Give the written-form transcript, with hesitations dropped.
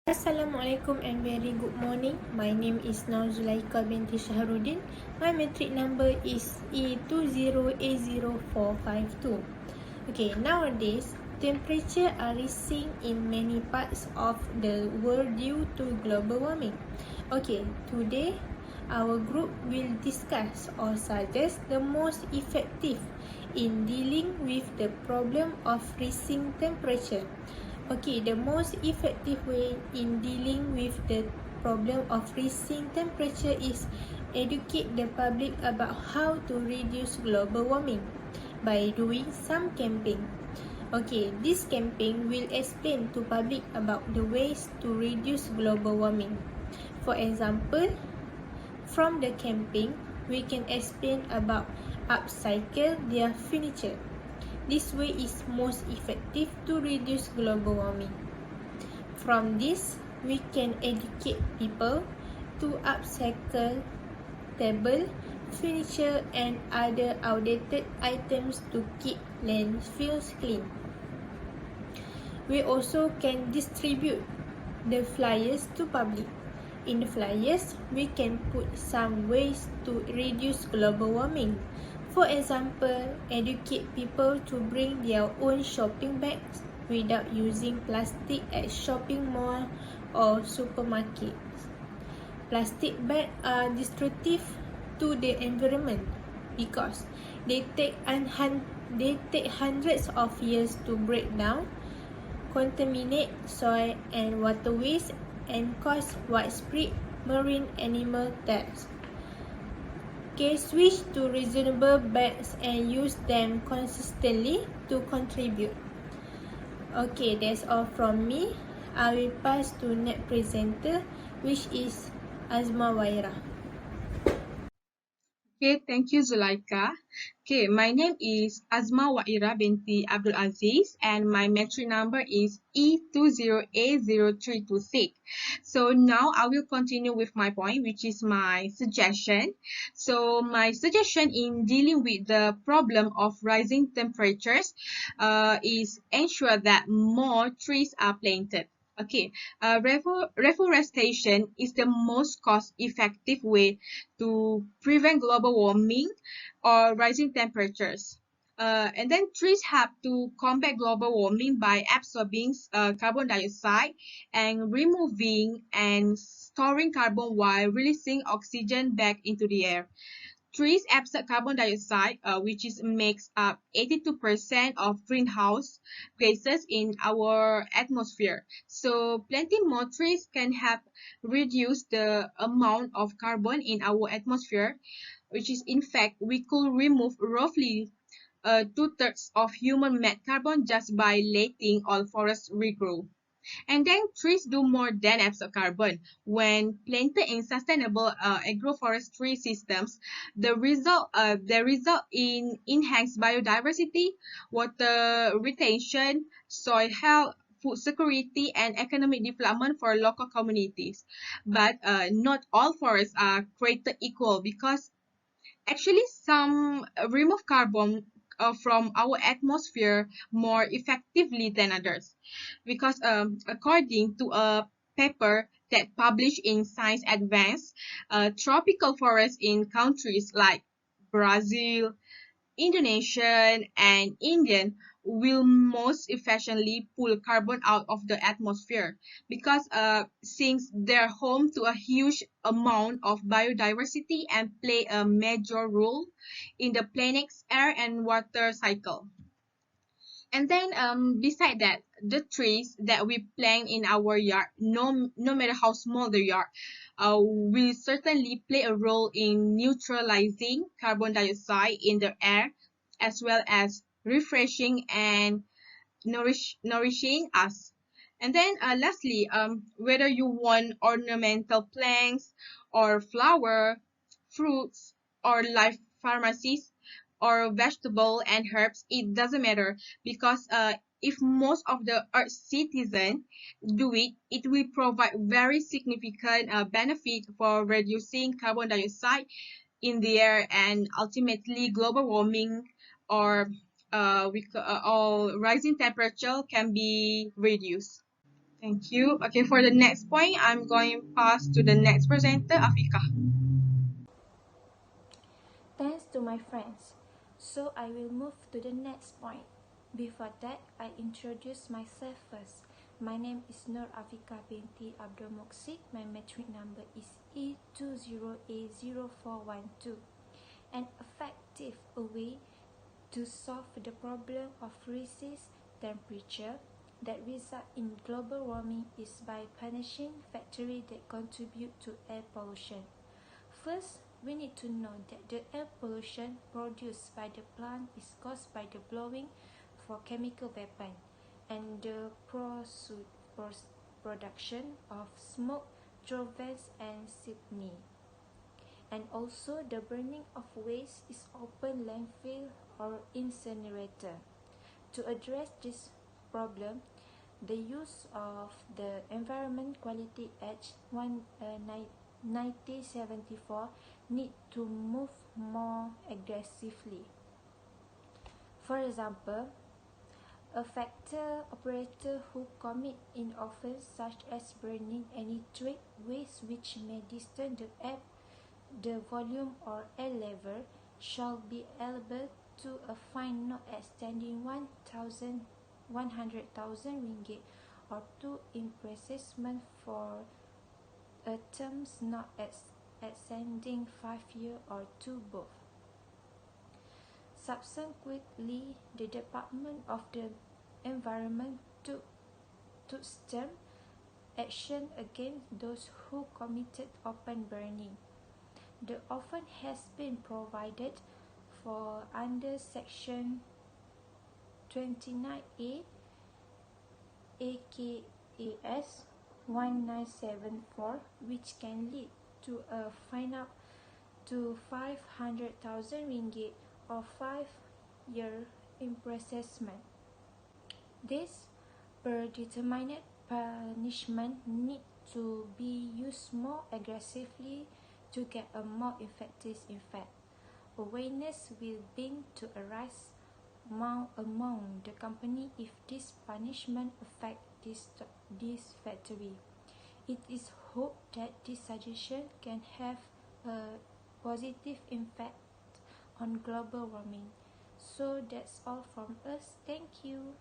Assalamualaikum and very good morning. My name is Nauzulaika binti Shahrudin. My metric number is E20A0452. Okay, nowadays, temperature are rising in many parts of the world due to global warming. Okay, today, our group will discuss or suggest the most effective in dealing with the problem of rising temperature. Okay, the most effective way in dealing with the problem of rising temperature is educate the public about how to reduce global warming by doing some camping. Okay, this camping will explain to public about the ways to reduce global warming. For example, from the camping, we can explain about upcycle their furniture. This way is most effective to reduce global warming. From this, we can educate people to upcycle table, furniture and other outdated items to keep landfills clean. We also can distribute the flyers to public. In the flyers, we can put some ways to reduce global warming. For example, educate people to bring their own shopping bags without using plastic at shopping mall or supermarkets. Plastic bags are destructive to the environment because they take hundreds of years to break down, contaminate soil and waterways, and cause widespread marine animal deaths. Okay, switch to reusable bags and use them consistently to contribute. Okay, that's all from me. I will pass to next presenter, which is Azma Waira. Okay, thank you, Zulaika. Okay, my name is Azma Waira binti Abdul Aziz, and my metric number is E20A0326. So now I will continue with my point, which is my suggestion. So my suggestion in dealing with the problem of rising temperatures is ensure that more trees are planted. Okay, reforestation is the most cost-effective way to prevent global warming or rising temperatures. And then trees help to combat global warming by absorbing carbon dioxide and removing and storing carbon while releasing oxygen back into the air. Trees absorb carbon dioxide, which makes up 82% of greenhouse gases in our atmosphere. So planting more trees can help reduce the amount of carbon in our atmosphere, which is in fact we could remove roughly 2/3 of human-made carbon just by letting all forests regrow. And then trees do more than absorb carbon. When planted in sustainable agroforestry systems, they result in enhanced biodiversity, water retention, soil health, food security, and economic development for local communities. But not all forests are created equal because actually some remove carbon from our atmosphere more effectively than others because according to a paper that published in Science Advance, tropical forests in countries like Brazil, Indonesian, and Indian will most efficiently pull carbon out of the atmosphere because since they're home to a huge amount of biodiversity and play a major role in the planet's air and water cycle. And then beside that, the trees that we plant in our yard, no matter how small the yard, will certainly play a role in neutralizing carbon dioxide in the air, as well as refreshing and nourishing us. And then lastly, whether you want ornamental plants or flower, fruits, or live pharmacies, or vegetable and herbs, it doesn't matter because if most of the Earth citizens do it, it will provide very significant benefit for reducing carbon dioxide in the air and ultimately global warming or rising temperature can be reduced. Thank you. Okay, for the next point, I'm going to pass to the next presenter, Afika. Thanks to my friends. So I will move to the next point. Before that, I introduce myself first. My name is Nur Afika binti Abdul Muqsid. My metric number is E20A0412. An effective way to solve the problem of rising temperature that result in global warming is by punishing factories that contribute to air pollution. First, we need to know that the air pollution produced by the plant is caused by the blowing for chemical weapon and the production of smoke through vents and chimney. And also the burning of waste is open landfill or incinerator. To address this problem, the use of the Environment Quality Act 1974 need to move more aggressively. For example, a factory operator who commit in offence such as burning any trade waste which may disturb the volume or air level shall be liable to a fine not exceeding 100,000 ringgit or to imprisonment for a term not exceeding 5 years or to both. Subsequently, the Department of the Environment took stern action against those who committed open burning. The offence has been provided for under Section 29A AKAS 1974, which can lead to a fine up to 500,000 ringgit or 5-year imprisonment. This predetermined punishment need to be used more aggressively to get a more effective effect. Awareness will begin to arise among the company if this punishment affect this factory. It is hoped that this suggestion can have a positive impact on global warming. So that's all from us. Thank you.